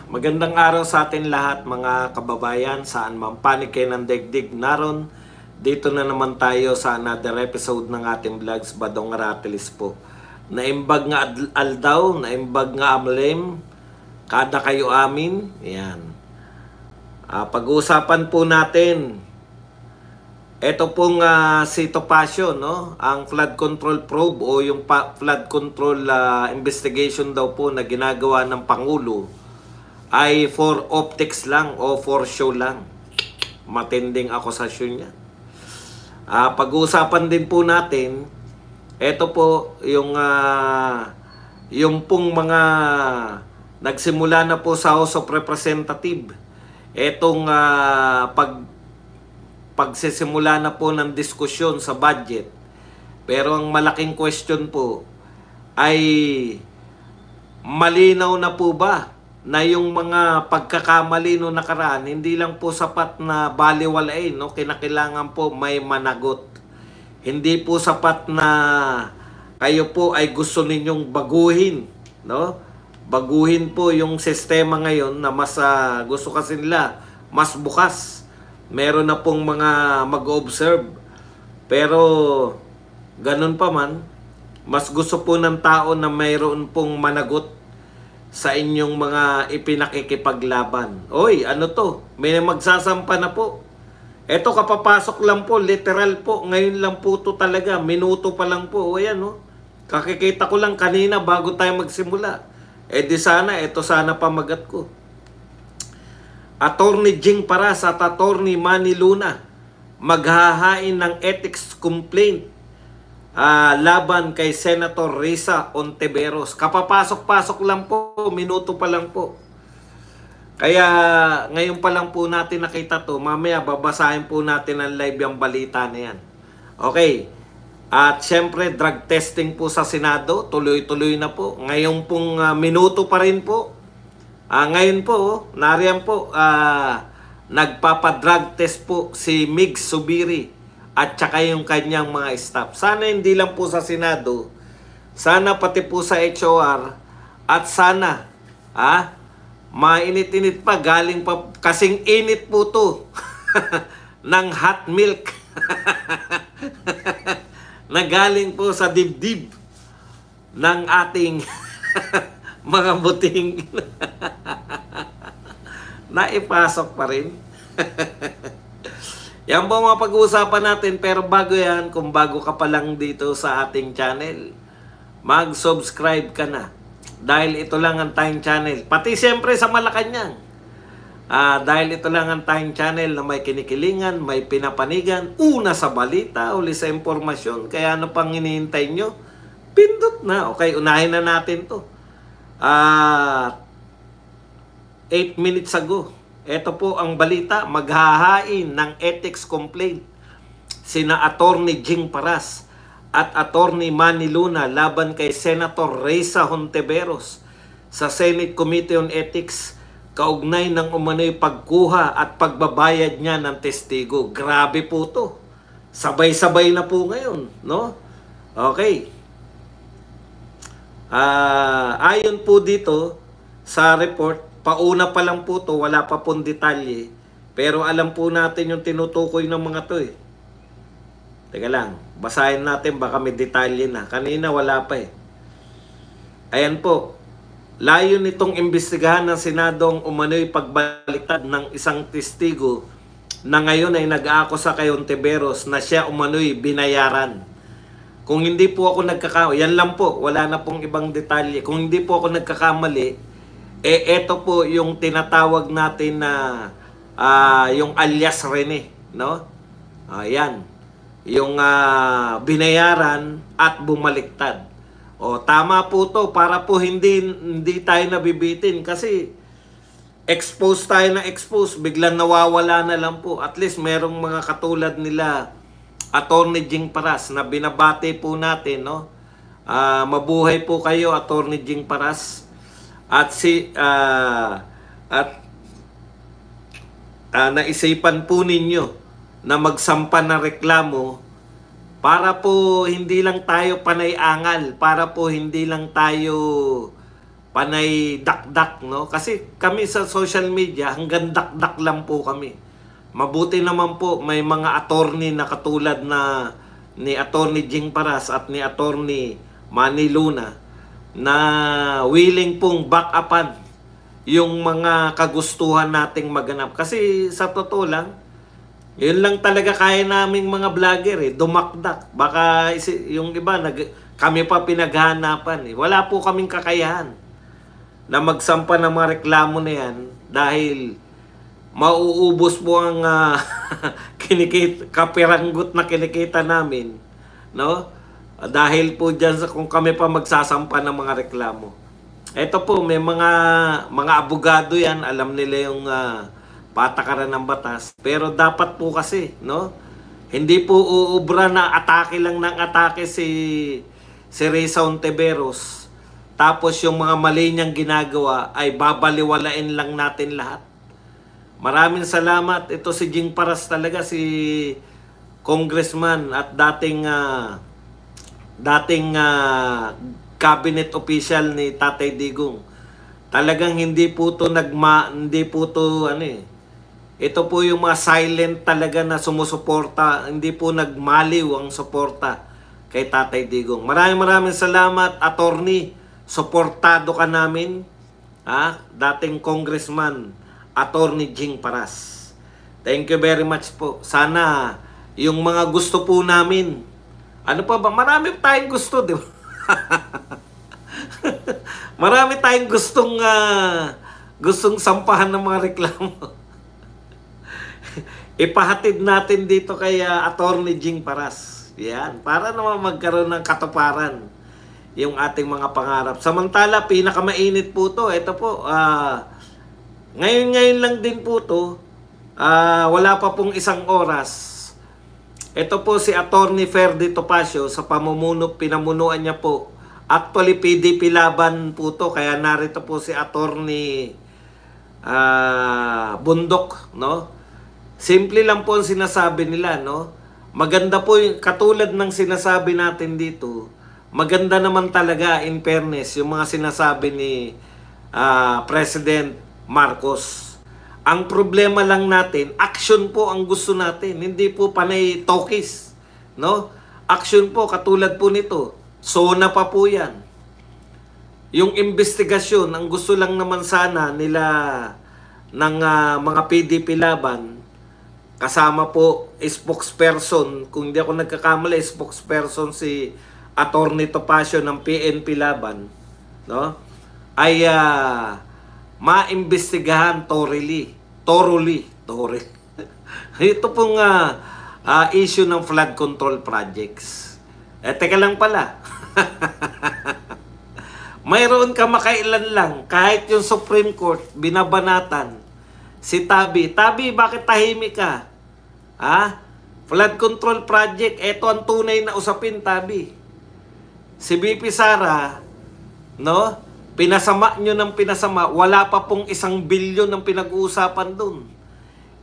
Magandang araw sa atin lahat mga kababayan, saan man panig kayo ng daigdig naron. Dito na naman tayo sa another episode ng ating vlogs, Badong Aratilis po. Naimbag nga aldaw, naimbag nga amlem, kada kayo amin. Yan. Pag-uusapan po natin, ito pong si Topacio, no? Ang flood control probe o yung flood control investigation daw po na ginagawa ng Pangulo ay for optics lang o for show lang. Matinding akusasyon niya. Pag-uusapan din po natin, ito po yung pong mga nagsimula na po sa House of Representative. Etong pagsisimula na po ng diskusyon sa budget. Pero ang malaking question po ay malinaw na po ba na yung mga pagkakamali no nakaraan, hindi lang po sapat na baliwalain, no? Kinakailangan po may managot. Hindi po sapat na kayo po ay gusto ninyong baguhin, no? Baguhin po yung sistema ngayon na mas gusto kasi nila mas bukas. Meron na pong mga mag-observe. Pero ganun pa man, mas gusto po ng tao na mayroon pong managot sa inyong mga ipinakikipaglaban. Oy, ano to? May magsasampa na po. Eto kapapasok lang po, literal po. Ngayon lang po to talaga. Minuto pa lang po. O yan, no? Kakikita ko lang kanina bago tayo magsimula. Di sana, eto sana pamagat ko. Attorney Jing Paras at Attorney Manny Luna maghahain ng ethics complaint laban kay Senator Risa Hontiveros. Kapapasok-pasok lang po, minuto pa lang po. Kaya ngayon pa lang po natin nakita to. Mamaya babasahin po natin ang live yung balita na yan. Okay. At syempre drug testing po sa Senado, tuloy-tuloy na po. Ngayon pong minuto pa rin po. Ngayon po, nariyan po, nagpapadrug test po si Mig Subiri at saka yung kanyang mga staff. Sana hindi lang po sa Senado, sana pati po sa HOR, at sana, mainit-init pa, galing pa, kasing init po to, ng hot milk, na galing po sa dibdib ng ating mga buting naipasok pa rin. Yan po mga pag-uusapan natin. Pero bago yan, kung bago ka pa lang dito sa ating channel, mag-subscribe ka na. Dahil ito lang ang tayong channel. Pati siyempre sa Malacanang. Dahil ito lang ang tayong channel na may kinikilingan, may pinapanigan, una sa balita, uli sa impormasyon. Kaya ano pang hinihintay nyo? Pindot na. Okay, unahin na natin to. 8 minutes ago. Ito po ang balita, maghahain ng ethics complaint sina Attorney Jing Paras at Attorney Manny Luna laban kay Senator Risa Hontiveros sa Senate Committee on Ethics kaugnay ng umano'y pagkuha at pagbabayad niya ng testigo. Grabe po to. Sabay-sabay na po ngayon, no? Okay. Ayon po dito sa report, pauna pa lang po to, wala pa pong detalye. Pero alam po natin yung tinutukoy ng mga to eh. Teka lang, basahin natin baka may detalye na. Kanina wala pa eh. Ayan po. Layo nitong imbestigahan ng Senado ang umano'y pagbaliktad ng isang testigo na ngayon ay nag-aakusa kay Hontiveros na siya umano'y binayaran. Kung hindi po ako nagkakamali, yan lang po, wala na pong ibang detalye. Kung hindi po ako nagkakamali, eto po yung tinatawag natin na yung alias Rene, no? Ayan. Yung binayaran at bumaliktad. Tama po to para po hindi tayo nabibitin kasi expose tayo na expose, biglang nawawala na lang po. At least merong mga katulad nila Attorney Jing Paras na binabati po natin, no? Mabuhay po kayo, Attorney Jing Paras. At naisipan po ninyo na magsampa ng reklamo para po hindi lang tayo panay-angal, para po hindi lang tayo panay dakdak, no? Kasi kami sa social media, hanggang dakdak lang po kami. Mabuti naman po, may mga attorney na katulad na ni Attorney Jing Paras at ni Attorney Manny Luna na willing pong back upan yung mga kagustuhan nating maganap. Kasi sa totoo lang, yun lang talaga kaya naming mga vlogger dumakdak. Baka yung iba, kami pa pinaghanapan Wala po kaming kakayahan na magsampa ng mga reklamo na yan dahil mauubos po ang kapiranggot na kinikita namin, no? Dahil po dyan kung kami pa magsasampa ng mga reklamo. Ito po, may mga abogado yan, alam nila yung patakaran ng batas. Pero dapat po kasi, no? Hindi po uubra na atake lang ng atake si Risa Ontiveros. Tapos yung mga mali niyang ginagawa ay babaliwalain lang natin lahat. Maraming salamat. Ito si Jing Paras talaga, si congressman at dating cabinet official ni Tatay Digong. Talagang hindi po to ito po yung mga silent talaga na sumusuporta, hindi po nagmaliw ang suporta kay Tatay Digong. Maraming salamat, attorney. Suportado ka namin, dating congressman, Attorney Jing Paras. Thank you very much po. Sana yung mga gusto po namin, ano pa ba? Marami tayong gusto, di ba? Marami tayong gustong sampahan ng mga reklamo. Ipahatid natin dito kay Attorney Jing Paras. Yan, para naman magkaroon ng katuparan yung ating mga pangarap. Samantala, pinakamainit po to. Ito po, ngayon lang din po to. Wala pa pong isang oras. Ito po si Attorney Ferdy Topacio sa pinamunuan niya po. Actually, PDP laban po to. Kaya narito po si Attorney Bundok, no? Simple lang po ang sinasabi nila, no? Maganda po yung katulad ng sinasabi natin dito. Maganda naman talaga, in fairness, yung mga sinasabi ni President Marcos. Ang problema lang natin, action po ang gusto natin, hindi po panay talkies, no? Action po, katulad po nito. SONA pa po yan. Yung investigasyon, ang gusto lang naman sana nila ng mga PDP laban, kasama po spokesperson, kung hindi ako nagkakamali, spokesperson si Attorney Topacio ng PNP laban, no? Ay maimbestigahan thoroughly. Ito pong issue ng flood control projects. Teka lang pala. Mayroon ka makailan lang, kahit yung Supreme Court, binabanatan, si Tabi, bakit tahimik ka? Flood control project, ito ang tunay na usapin, Tabi. Si BP Sara, no? Pinasama nyo ng pinasama, wala pa pong 1 billion ang pinag-uusapan dun.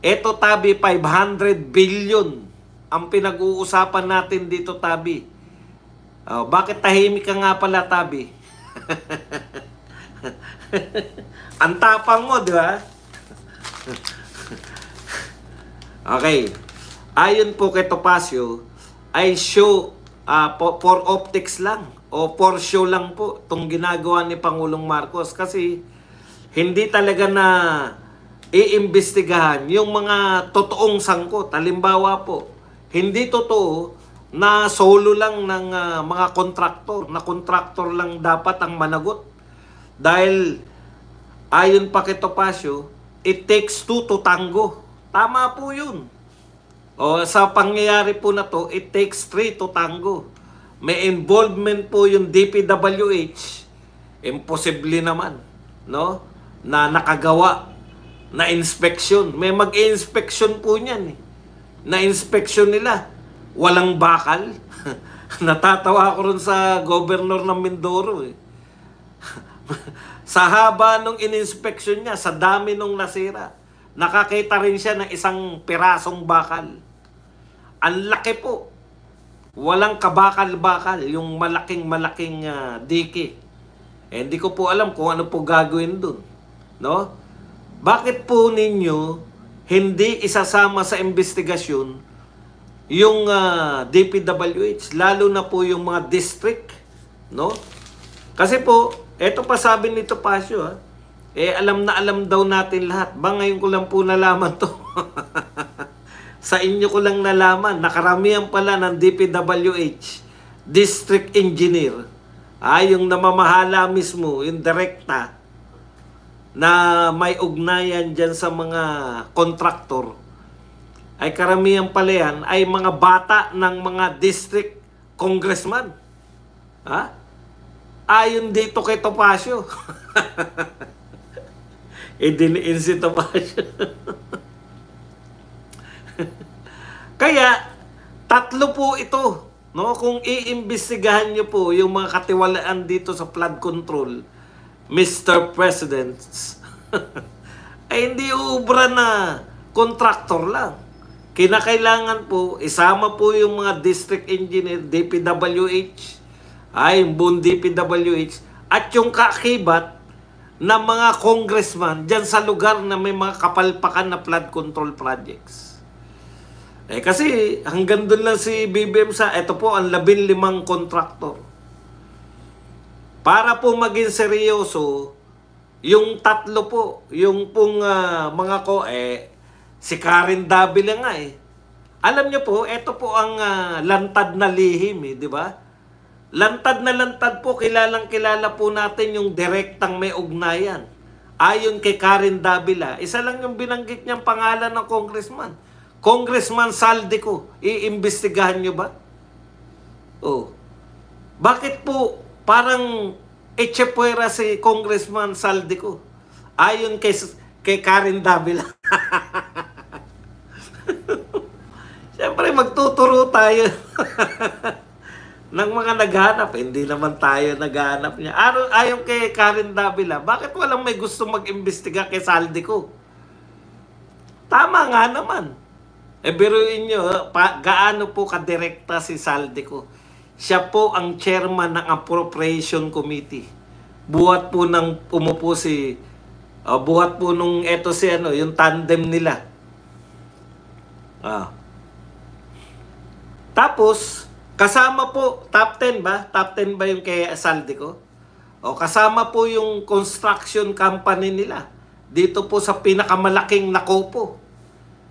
Ito, Tabi, 500 billion ang pinag-uusapan natin dito, Tabi. Bakit tahimik ka nga pala, Tabi? Ang tapang mo, di ba? Okay. Ayon po kay Topacio, ay show for optics lang o for show lang po itong ginagawa ni Pangulong Marcos kasi hindi talaga na iimbestigahan yung mga totoong sangkot. Halimbawa po, hindi totoo na solo lang ng mga kontraktor, na kontraktor lang dapat ang managot. Dahil ayon pa kay Topacio, it takes two to tango. Tama po yun. O sa pangyayari po na to, it takes 3 to tango. May involvement po yung DPWH, imposible naman, no? Na nakagawa na inspection. May mag-inspection po niyan. Na inspection nila. Walang bakal. Natatawa ako rin sa governor ng Mindoro. Sa haba nung in-inspection niya, sa dami nung nasira, nakakita rin siya ng isang pirasong bakal. Ang laki po. Walang kabakal-bakal, yung malaking dike. Hindi ko po alam kung ano po gagawin dun. No? Bakit po ninyo hindi isasama sa investigasyon yung DPWH, lalo na po yung mga district, no? Kasi po, eto pa sabi ni Topacio, alam na alam daw natin lahat. Ba, ngayon ko lang po nalaman to. Sa inyo ko lang nalaman, nakaramihan pala ng DPWH, district engineer, yung namamahala mismo, yung direkta, na may ugnayan dyan sa mga kontraktor, ay karamihan pala yan ay mga bata ng mga district congressman. Ayon dito kay Topacio. Diniin si Topacio. Kaya, tatlo po ito. No? Kung iimbestigahan nyo po yung mga katiwalaan dito sa flood control, Mr. Presidents, ay hindi ubra na contractor lang. Kinakailangan po, isama po yung mga district engineer, DPWH, yung buong DPWH, at yung kaakibat na mga congressman dyan sa lugar na may mga kapalpakan na flood control projects. Kasi hanggang doon lang si BBM ito po ang 15 kontraktor. Para po maging seryoso, yung tatlo po, yung pong mga si Karen Davila nga Alam niyo po, ito po ang lantad na lihim di ba? Lantad na lantad po, kilalang kilala po natin yung direktang may ugnayan. Ayon kay Karen Davila, isa lang yung binanggit niyang pangalan ng congressman. Congressman Saldico, iimbestigahan niyo ba? Bakit po parang echepuera si Congressman Saldico? Ayon kay Karen Davila. Siyempre, magtuturo tayo ng mga naghanap. Hindi naman tayo naghanap niya. Ayon kay Karen Davila, bakit walang may gusto mag-imbestiga kay Saldico? Tama nga naman. Biruin nyo, gaano po kadirekta si Saldico? Siya po ang chairman ng Appropriation Committee. Buhat po nung yung tandem nila. Tapos, kasama po, top 10 ba? Top 10 ba yung kay Saldico? Kasama po yung construction company nila. Dito po sa pinakamalaking Nakopo.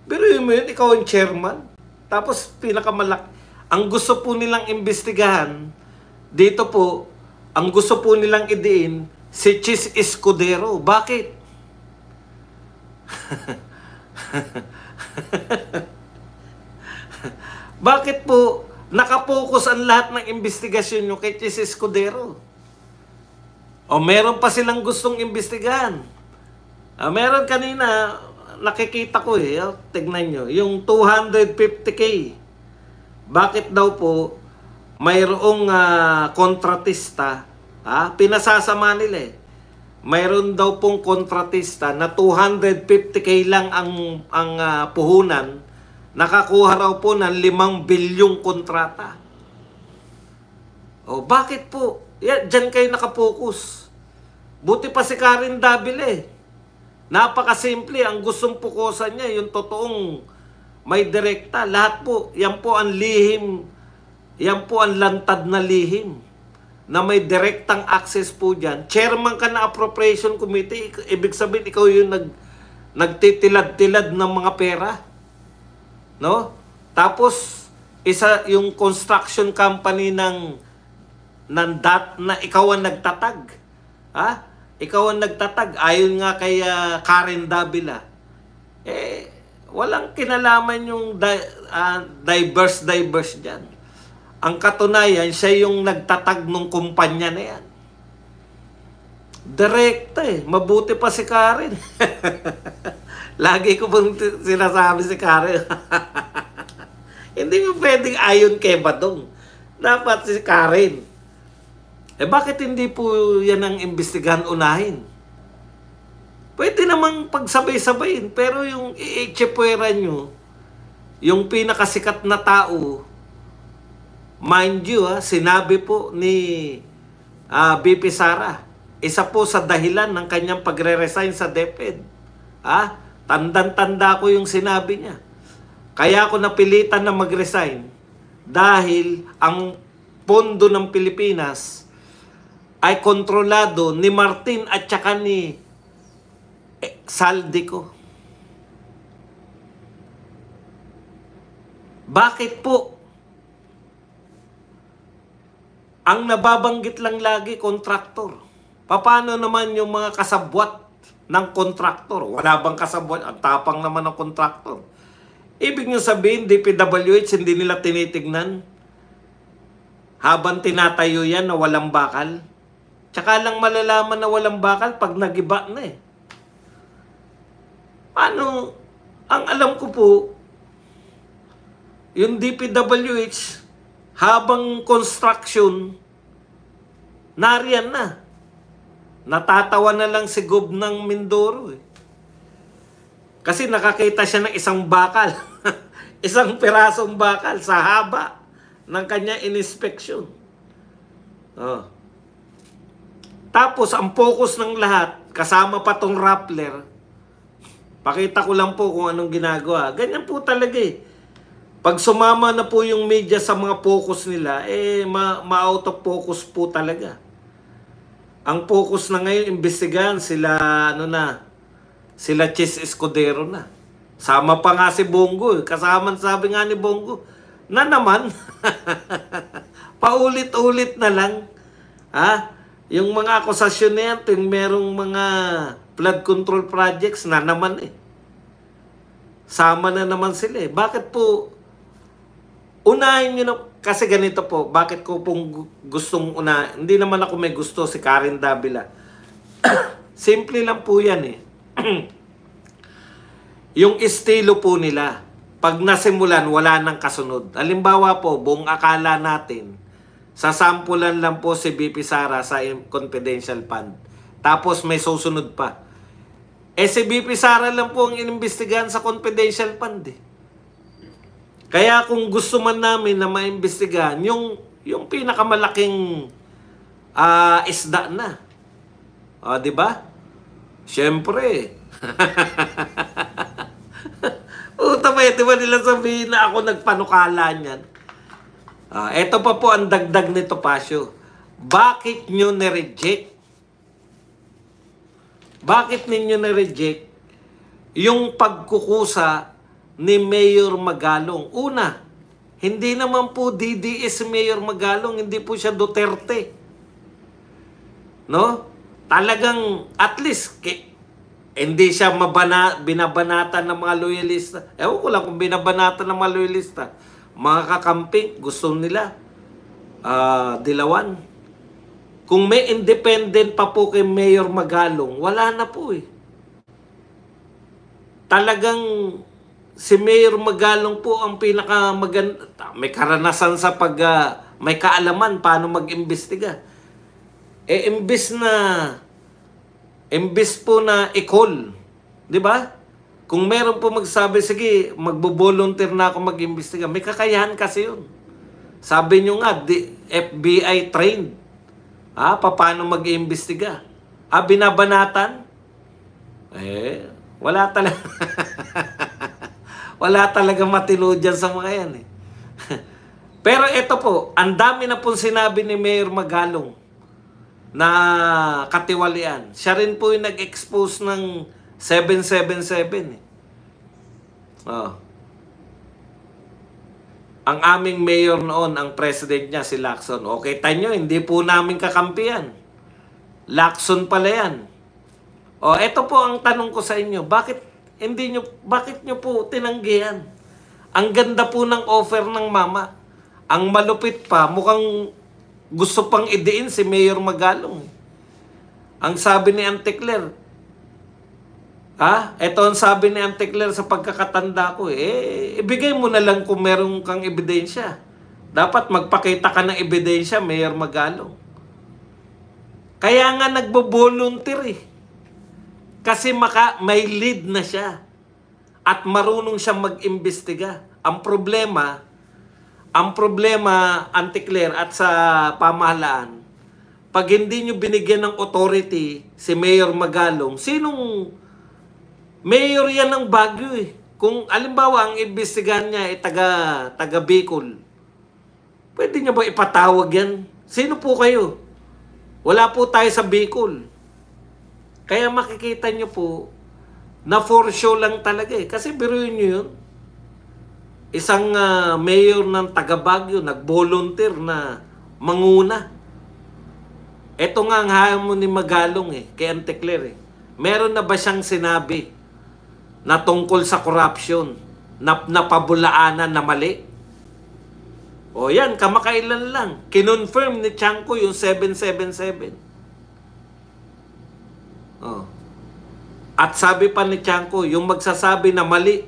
Pero yun, ikaw ang chairman. Tapos, pinakamalaki. Ang gusto po nilang imbestigahan, dito po, ang gusto po nilang idiin, si Chis Escudero. Bakit? Bakit po nakapokus ang lahat ng investigasyon nyo kay Chis Escudero? Meron pa silang gustong imbestigahan. Meron kanina, nakikita ko tignan nyo, yung 250K. Bakit daw po mayroong kontratista, pinasasama nila mayroon daw pong kontratista na 250K lang ang puhunan, nakakuha raw po ng 5 bilyong kontrata. Bakit po? Diyan kayo nakapokus. Buti pa si Karen Davila Napakasimple, ang gustong pukusan niya, yung totoong may direkta. Lahat po, yan po ang lihim, yan po ang lantad na lihim na may direktang access po dyan. Chairman ka na Appropriation Committee, ibig sabihin ikaw yung nagtitilad-tilad ng mga pera. No? Tapos, isa yung construction company ng DAT na ikaw ang nagtatag. Ikaw ang nagtatag. Ayon nga kay Karen Davila. Walang kinalaman yung diverse dyan. Ang katunayan, siya yung nagtatag ng kumpanya na yan. Direkta Mabuti pa si Karen. Lagi ko pong sinasabi si Karen. Hindi mo pwedeng ayon kay Badong. Dapat si Karen. Bakit hindi po yan ang imbestigahan unahin? Pwede namang pagsabay-sabayin, pero yung i-chepuera nyo, yung pinakasikat na tao, mind you, sinabi po ni BP Sara, isa po sa dahilan ng kanyang pagre-resign sa DepEd. Tandang-tanda ko yung sinabi niya. Kaya ako napilitan na mag-resign dahil ang pondo ng Pilipinas ay kontrolado ni Martin at saka ni Saldico. Bakit po? Ang nababanggit lang lagi, kontraktor. Paano naman yung mga kasabwat ng kontraktor? Wala bang kasabwat? Ang tapang naman ng kontraktor. Ibig nyo sabihin, DPWH hindi nila tinitignan habang tinatayo yan na walang bakal. Tsaka lang malalaman na walang bakal pag nagiba na eh. Paano? Ang alam ko po, yung DPWH, habang construction, nariyan na. Natatawa na lang si Gob ng Mindoro eh. Kasi nakakita siya ng isang bakal. Isang pirasong bakal sa haba ng kanya inspeksyon. Tapos, ang focus ng lahat, kasama pa tong Rappler, pakita ko lang po kung anong ginagawa. Ganyan po talaga eh. Pag sumama na po yung media sa mga focus nila, ma-out of focus po talaga. Ang focus na ngayon, imbestigahan sila, sila Chis Escudero na. Sama pa nga si Bongo. Kasama sabi nga ni Bongo, na naman, paulit-ulit na lang. Yung mga akusasyon na yan, yung merong mga flood control projects na naman eh. Sama na naman sila eh. Bakit po, unahin nyo na, kasi ganito po, bakit ko pong gustong unahin, hindi naman ako may gusto si Karen Davila. Simple lang po yan eh. Yung estilo po nila, pag nasimulan, wala nang kasunod. Halimbawa po, buong akala natin, sasampulan lang po si BP Sara sa confidential fund. Tapos may susunod pa. Si BP Sara lang po ang inimbestigahan sa confidential fund eh. Kaya kung gusto man namin na maimbestigahan, yung pinakamalaking isda na. Di ba? Siyempre. Di ba nila sabihin na ako nagpanukala niyan? Ito pa po ang dagdag nito, Pasyo. Bakit nyo na-reject? Bakit ninyo na-reject yung pagkukusa ni Mayor Magalong? Una, hindi naman po DDS si Mayor Magalong, hindi po siya Duterte. No? Talagang at least hindi siya binabanatan ng mga loyalista. Ewan ko lang kung binabanatan ng mga loyalista. Mga kakamping, gusto nila dilawan. Kung may independent pa po kay Mayor Magalong, wala na po eh. Talagang si Mayor Magalong po ang pinakamaganda. May karanasan sa may kaalaman paano mag-imbestiga. Imbes po na i-call. Di ba? Kung meron po magsabi, sige, magbo-volunteer na ako mag-imbestiga. May kakayahan kasi yun. Sabi nyo nga, FBI trained. Paano mag-iimbestiga? Binabanatan? Wala talaga. Wala talaga matino dyan sa mga yan eh. Pero ito po, ang dami na pong sinabi ni Mayor Magalong na katiwalian. Siya rin po yung nag-expose ng 777 eh. Ang aming mayor noon, ang president niya, si Lacson. Okay, tanyo, hindi po namin kakampiyan. Lacson pala yan. Ito po ang tanong ko sa inyo. Bakit nyo po tinanggihan? Ang ganda po ng offer ng mama. Ang malupit pa, mukhang gusto pang idiin si Mayor Magalong. Ang sabi ni Auntie Claire, ito ang sabi ni Auntie Claire sa pagkakatanda ko. Ibigay mo na lang kung meron kang ebidensya. Dapat magpakita ka ng ebidensya, Mayor Magalong. Kaya nga nagbo-volunteer eh. Kasi may lead na siya. At marunong siyang mag-imbestiga. Ang problema, Auntie Claire at sa pamahalaan, pag hindi nyo binigyan ng authority si Mayor Magalong, sinong mayor yan ng Baguio eh? Kung alimbawa ang imbestigahan niya ay taga Bicol, pwede niya ba ipatawag yan? Sino po kayo? Wala po tayo sa Bicol. Kaya makikita nyo po na for show lang talaga eh. Kasi biruin nyo yun. Isang mayor ng taga Baguio nag-volunteer na manguna. Ito nga ang hamon ni Magalong eh, kay Antecler eh. Meron na ba siyang sinabi na tungkol sa corruption, na napabulaanan na mali? O yan, kamakailan lang. Kinonfirm ni Chanco yung 777. Oh. At sabi pa ni Chanco, yung magsasabi na mali,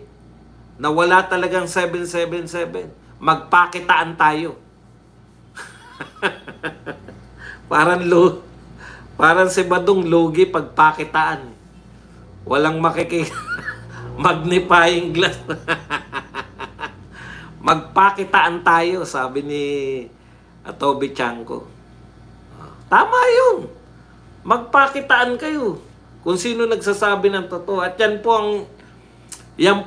na wala talagang 777, magpakitaan tayo. Parang si Badong lugi pagpakitaan. Walang magnifying glass. Magpakitaan tayo, sabi ni Toby Chanco. Tama yun. Magpakitaan kayo kung sino nagsasabi ng totoo. At yan po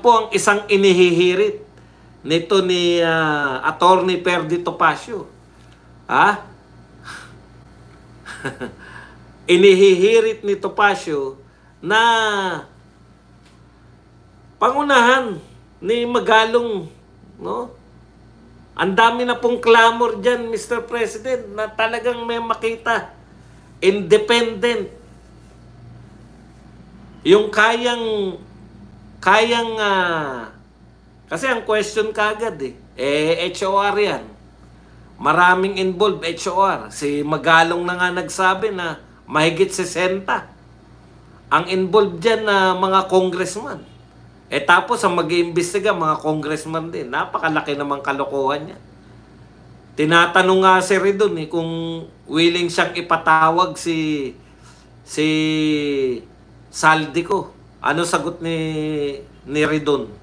ang isang inihihirit nito ni Attorney Perdi Topacio. Inihihirit ni Topacio na pangunahan ni Magalong, no? Ang dami na pong clamor dyan, Mr. President, na talagang may makita. Independent. Yung kayang kasi ang question kagad HOR yan. Maraming involved, HOR. Si Magalong na nga nagsabi na mahigit 60 ang involved dyan na mga congressman. Tapos ang mag-iimbestiga, mga congressman din. Napakalaki namang kalokohan niya. Tinatanong nga si Ridon kung willing siyang ipatawag si Saldico. Ano sagot ni Ridon?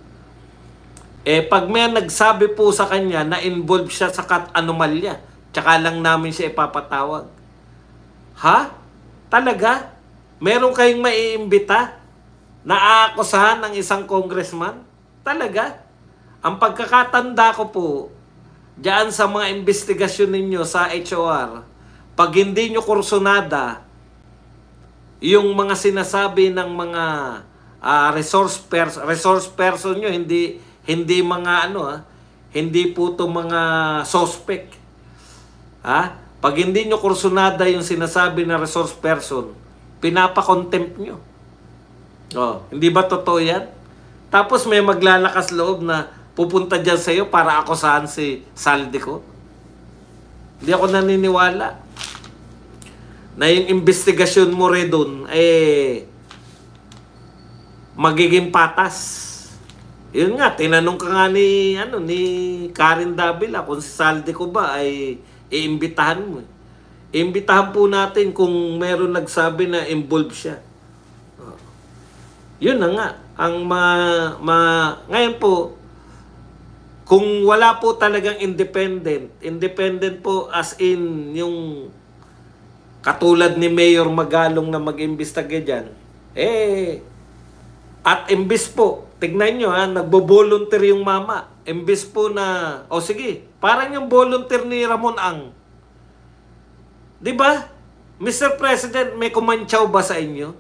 Pag may nagsabi po sa kanya na involved siya sa anomalya, tsaka lang namin siya ipapatawag. Ha? Talaga? Meron kayong maiimbita na aakusahan ng isang congressman? Talaga? Ang pagkakatanda ko po, diyan sa mga investigasyon ninyo sa HOR, pag hindi nyo kursunada yung mga sinasabi ng mga resource person nyo, hindi mga hindi po to mga suspect. Pag hindi nyo kursunada yung sinasabi na resource person, pinapa-contempt nyo. Hindi ba totoo yan? Tapos may maglalakas loob na pupunta dyan sa iyo para akusahan si Saldico. Hindi ako naniniwala na yung investigasyon mo doon magiging patas. Yun nga, tinanong ka nga ni Karen Davila kung si Saldico ba ay iimbitahan mo. Iimbitahan po natin kung meron nagsabi na involved siya. Yun na nga. Ngayon po, kung wala po talagang independent po as in yung katulad ni Mayor Magalong na mag-imbestiga dyan, at imbis po, tignan nyo nagbo-volunteer yung mama. Imbis po na, sige, parang yung volunteer ni Ramon Ang. Diba? Mr. President, may kumantsaw ba sa inyo?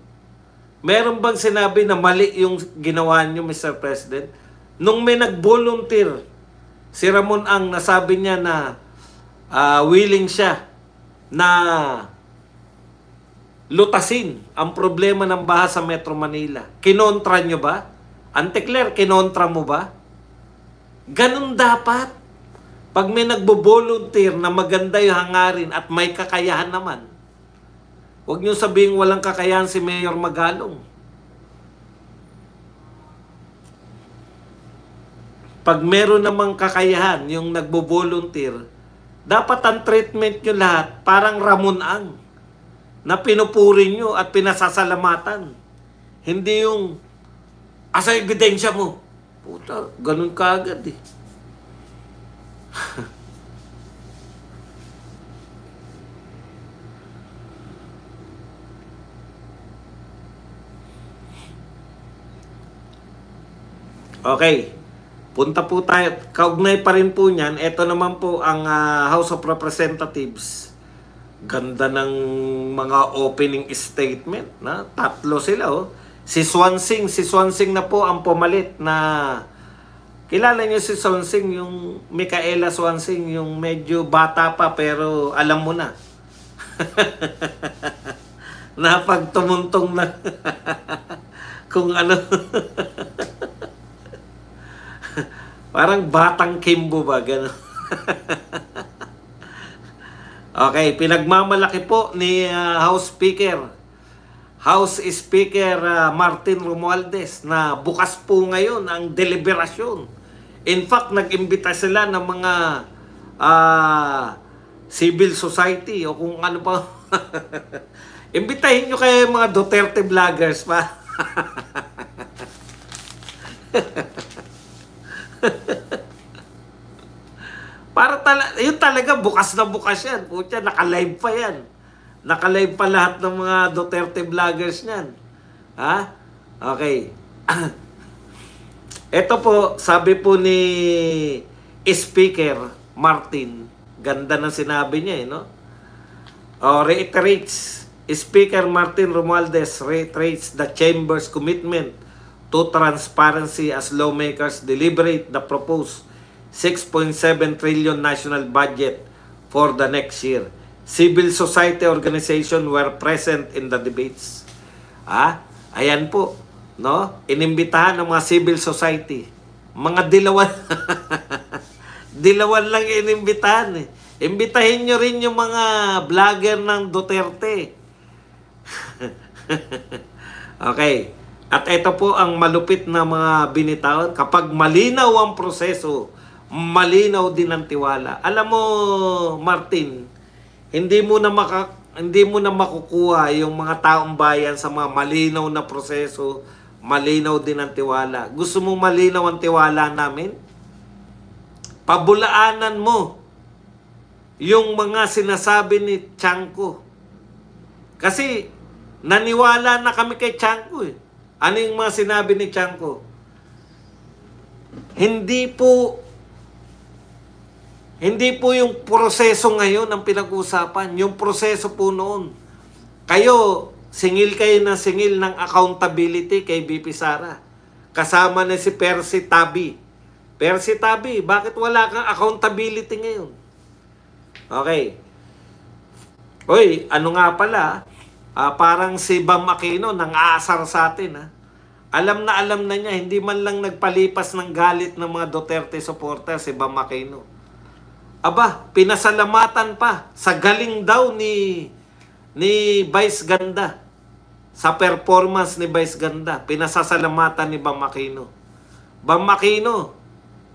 Meron bang sinabi na mali yung ginawa nyo, Mr. President? Nung may nag-volunteer, si Ramon Ang, nasabi niya na willing siya na lutasin ang problema ng baha sa Metro Manila. Kinontra nyo ba? Antecler, kinontra mo ba? Ganun dapat. Pag may nagbo-volunteer na maganda yung hangarin at may kakayahan naman, huwag nyo sabihing walang kakayahan si Mayor Magalong. Pag meron namang kakayahan yung nagbo-volunteer, dapat ang treatment nyo lahat parang Ramon Ang na pinupuri nyo at pinasasalamatan. Hindi yung asa ebidensya mo. Puta, ganun kaagad Okay. Punta po tayo. Kaugnay pa rin po niyan. Ito naman po ang House of Representatives. Ganda ng mga opening statement. Na? Tatlo sila. Oh. Si Swansing na po ang pumalit na... Kilala niyo si Swansing, yung Micaela Swansing, yung medyo bata pa pero alam mo na. Napagtumuntong na kung ano. Parang batang Kimbo ba, gano'n. Okay, pinagmamalaki po ni House Speaker Martin Romualdez na bukas po ngayon ang deliberasyon. In fact, nag-imbita sila ng mga civil society o kung ano pa. Imbitahin nyo kayo yung mga Duterte vloggers pa. Yun talaga, bukas na bukas yan. Pucha, naka-live pa yan. Naka-live pa lahat ng mga Duterte vloggers niyan. Ha? Okay. Ito po, sabi po ni Speaker Martin, ganda ng sinabi niya, no? Reiterates, Speaker Martin Romualdez reiterates the Chamber's commitment to transparency as lawmakers deliberate the proposed 6.7 trillion national budget for the next year. Civil society organization were present in the debates. Ayan po, no? Inimbitahan ng mga civil society. Mga dilawan. Dilawan lang inimbitahan eh. Imbitahin nyo rin yung mga vlogger ng Duterte. Okay. At ito po ang malupit na mga binitawan. Kapag malinaw ang proseso, malinaw din ang tiwala. Alam mo, Martin, hindi mo na makukuha yung mga taong bayan sa mga malinaw na proseso, malinaw din ang tiwala. Gusto mo malinaw ang tiwala namin? Pabulaanan mo yung mga sinasabi ni Chanco. Kasi naniwala na kami kay Chanco eh. Ano yung mga sinabi ni Chanco? Hindi po yung proseso ngayon ang pinag-usapan. Yung proseso po noon. Kayo, singil kayo ng singil ng accountability kay BP Sara. Kasama na si Percy Tabi. Percy Tabi, bakit wala kang accountability ngayon? Okay. Hoy, ano nga pala, parang si Bam Aquino nang aasar sa atin. Alam na niya, hindi man lang nagpalipas ng galit ng mga Duterte supporters si Bam Aquino. Aba, pinasalamatan pa sa galing daw ni Vice Ganda. Sa performance ni Vice Ganda, pinasasalamatan ni Bam Aquino. Bam Aquino,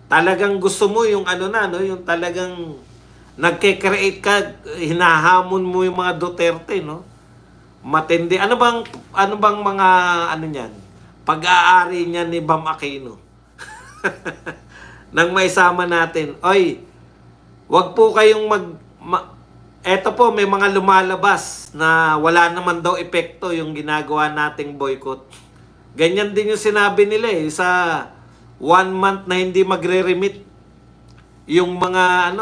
talagang gusto mo yung yung talagang nagke-create ka, hinahamon mo yung mga Duterte, no? Matindi. Ano bang mga niyan? Pag-aari niya ni Bam Aquino. Nang maisama natin. Oy, wag po kayong eto po, may mga lumalabas na wala naman daw epekto yung ginagawa nating boycott. Ganyan din yung sinabi nila sa 1 month na hindi magre-remit yung mga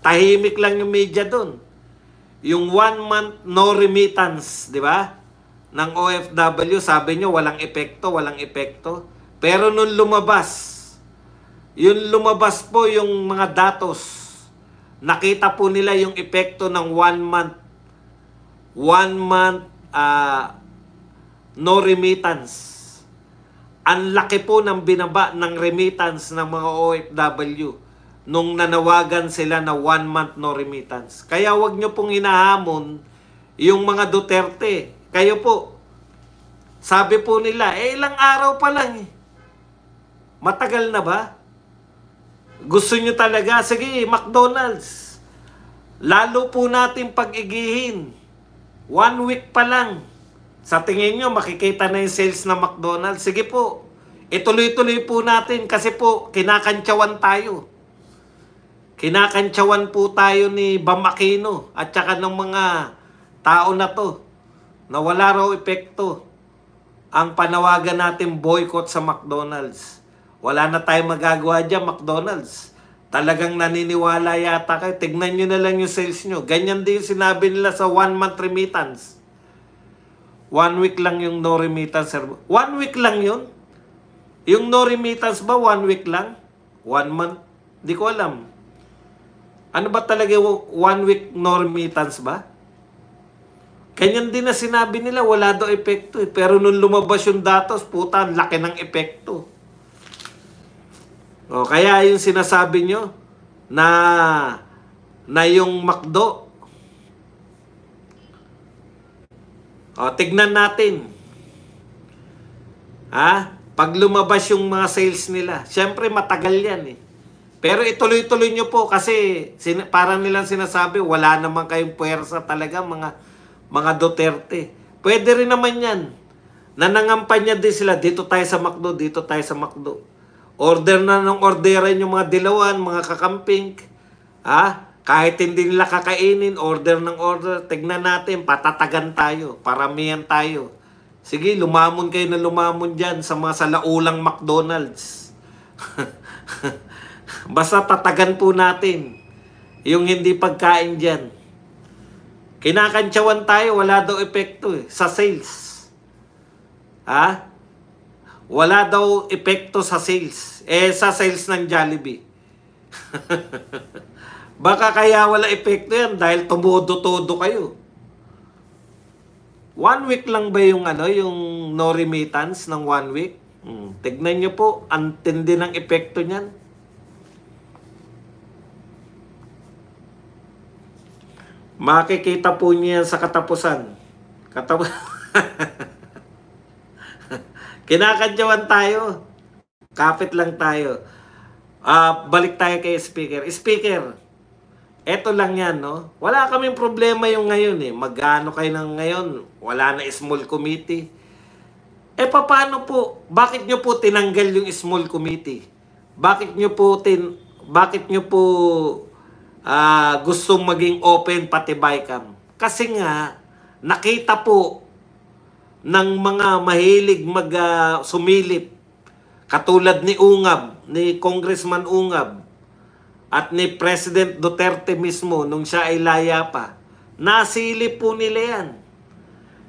tahimik lang yung media doon. Yung 1 month no remittance, di ba? Ng OFW, sabi nyo walang epekto. Pero nung lumabas po yung mga datos, nakita po nila yung epekto ng 1 month no remittance. Ang laki po ng binaba ng remittance ng mga OFW nung nanawagan sila na 1 month no remittance. Kaya wag nyo pong hinahamon yung mga Duterte. Kayo po, sabi po nila, ilang araw pa lang eh. Matagal na ba? Gusto nyo talaga? Sige, McDonald's. Lalo po natin pag-igihin. 1 week pa lang. Sa tingin nyo, makikita na yung sales na McDonald's. Sige po, ituloy-tuloy po natin kasi po, kinakantsawan tayo. Kinakantsawan po tayo ni Bam Aquino at saka ng mga tao na to na wala raw epekto ang panawagan natin boycott sa McDonald's. Wala na tayong magagawa dyan, McDonald's. Talagang naniniwala yata kayo. Tignan nyo na lang yung sales nyo. Ganyan din yung sinabi nila sa 1-month remittance. 1 week lang yung no remittance. 1 week lang yun? Yung no remittance ba 1 week lang? 1 month? Di ko alam. Ano ba talaga 1 week no remittance ba? Ganyan din na sinabi nila, wala daw epekto eh. Pero nung lumabas yung datos, puta, ang laki ng epekto. O, kaya yung sinasabi nyo na yung McDo. O, tignan natin. Pag lumabas yung mga sales nila, syempre matagal yan eh. Pero ituloy-tuloy nyo po kasi parang nilang sinasabi, wala naman kayong puwersa talaga mga Duterte. Pwede rin naman yan. Nanangampanya din sila, dito tayo sa McDo, dito tayo sa McDo. Order na ng orderan yung mga dilawan, mga kakamping. Kahit hindi nila kakainin, order ng order. Tignan natin, patatagan tayo, paramihan tayo. Sige, lumamon kayo na lumamon dyan sa mga salaulang McDonald's. Basta tatagan po natin yung hindi pagkain dyan. Kinakantsawan tayo, wala daw epekto eh, sa sales. Wala daw epekto sa sales. Sa sales ng Jollibee. Baka kaya wala epekto yan dahil tumudo-todo kayo. 1 week lang ba yung yung no remittance ng 1 week? Tignan nyo po, ang tindi ng epekto niyan. Makikita po niya sa katapusan. Kinakadyawan tayo. Kapit lang tayo. Balik tayo kay speaker. Speaker, eto lang yan, no? Wala kaming problema yung ngayon eh. Magkano kayo ng ngayon? Wala na small committee. Paano po? Bakit nyo po tinanggal yung small committee? Bakit nyo po gustong maging open pati BICAM? Kasi nga, nakita po ng mga mahilig sumilip katulad ni Ungab, ni Congressman Ungab, at ni President Duterte mismo nung siya ay laya pa. Nasilip po nila yan.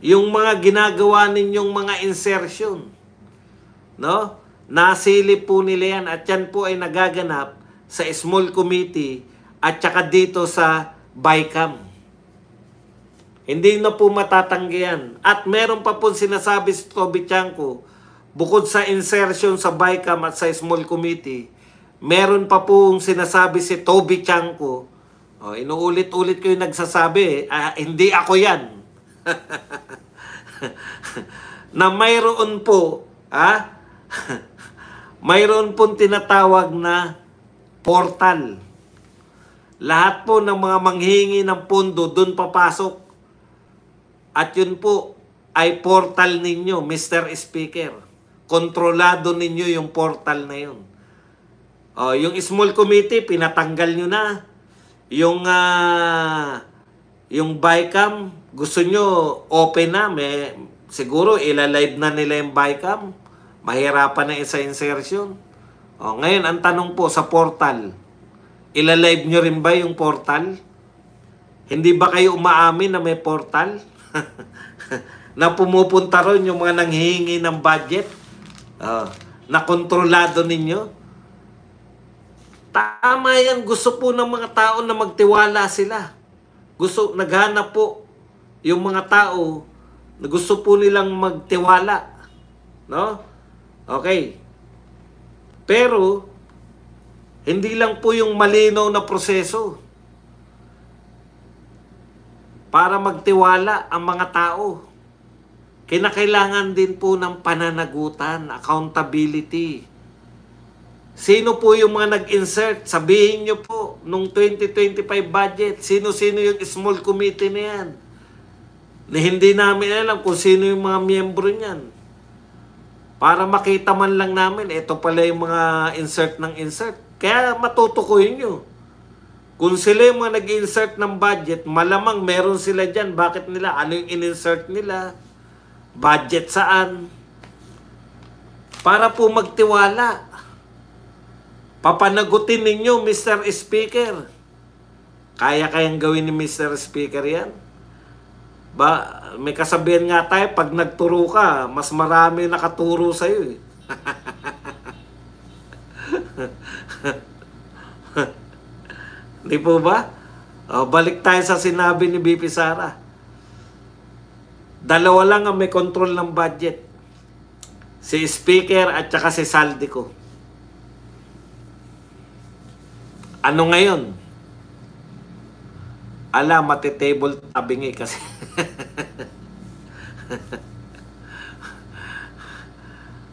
Yung mga ginagawa ninyong mga insertion. No? Nasilip po nila yan at yan po ay nagaganap sa small committee at saka dito sa BICAM. Hindi na po matatanggihan. At meron pa po sinasabi si Toby Chanco, bukod sa insertion sa BICAM at sa small committee, meron pa pong sinasabi si Toby Chanco, inuulit-ulit ko yung nagsasabi, hindi ako yan, na mayroon po, mayroon pong tinatawag na portal. Lahat po ng mga manghihingi ng pondo, dun papasok. At yun po ay portal ninyo, Mr. Speaker. Kontrolado ninyo yung portal na yun. Yung small committee, pinatanggal nyo na. Yung BICAM, gusto nyo open na. Siguro ilalive na nila yung BICAM. Mahirapan na sa insertion. Ngayon, ang tanong po sa portal, ilalive nyo rin ba yung portal? Hindi ba kayo umaamin na may portal? Na pumupunta ron yung mga nanghihingi ng budget? Na kontrolado ninyo? Tama yan. Gusto po ng mga tao na magtiwala sila. Naghanap po yung mga tao na gusto po nilang magtiwala. No? Okay. Pero, hindi lang po yung malinaw na proseso para magtiwala ang mga tao. Kinakailangan din po ng pananagutan, accountability. Sino po yung mga nag-insert? Sabihin nyo po, nung 2025 budget, sino-sino yung small committee na yan? Na hindi namin alam kung sino yung mga miyembro niyan. Para makita man lang namin, ito pala yung mga insert ng insert. Kaya matutukoy nyo. Kung sila yung mga nag-insert ng budget, malamang meron sila dyan. Bakit nila? Ano yung in-insert nila? Budget saan? Para po magtiwala. Papanagutin ninyo, Mr. Speaker. Kaya-kayang gawin ni Mr. Speaker yan. May kasabihan nga tayo, pag nagturo ka, mas marami nakaturo sa'yo eh. Di po ba? Balik tayo sa sinabi ni BP Sara. Dalawa lang ang may control ng budget. Si Speaker at saka si Saldico. Ano ngayon? Matitable tapping kasi.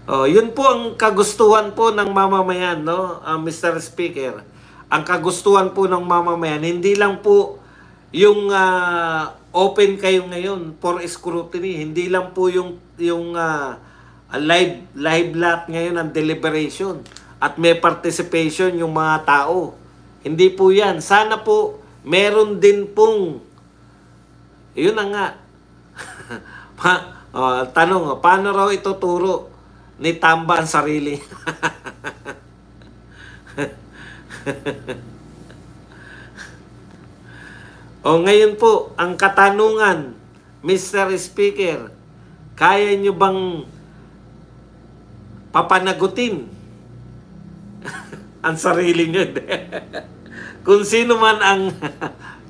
Yun po ang kagustuhan po ng mamamayan, no? Mr. Speaker. Ang kagustuhan po ng mamamayan, hindi lang po yung open kayo ngayon for scrutiny, hindi lang po yung live lahat ngayon ang deliberation at may participation yung mga tao. Hindi po yan. Sana po meron din pong yun na nga. Tanong, paano raw ituturo ni Tamba ang sarili? Ngayon po, ang katanungan, Mr. Speaker, kaya nyo bang papanagutin ang sarili nyo? Kung sino man ang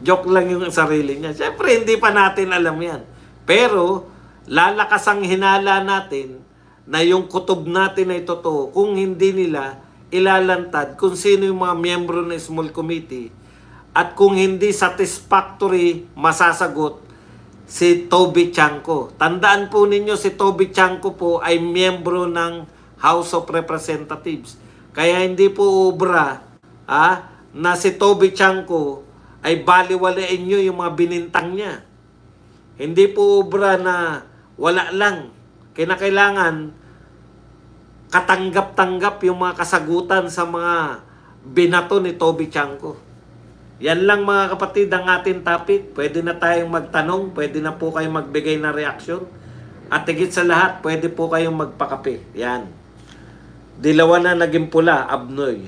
joke lang yung sarili niya. Siyempre, hindi pa natin alam yan. Pero, lalakas ang hinala natin na yung kutob natin ay totoo kung hindi nila ilalantad kung sino yung mga miyembro ng small committee at kung hindi satisfactory masasagot si Toby Chanco. Tandaan po ninyo, si Toby Chanco po ay miyembro ng House of Representatives. Kaya hindi po obra na si Toby Chanco ay baliwalain nyo yung mga binintang niya. Hindi po obra na wala lang. Kinakailangan katanggap-tanggap yung mga kasagutan sa mga binato ni Toby Chanco. Yan lang mga kapatid ang ating topic. Pwede na tayong magtanong, pwede na po kayong magbigay na reaksyon. At higit sa lahat, pwede po kayong magpakape. Yan. Dilawan na naging pula, Abnoy.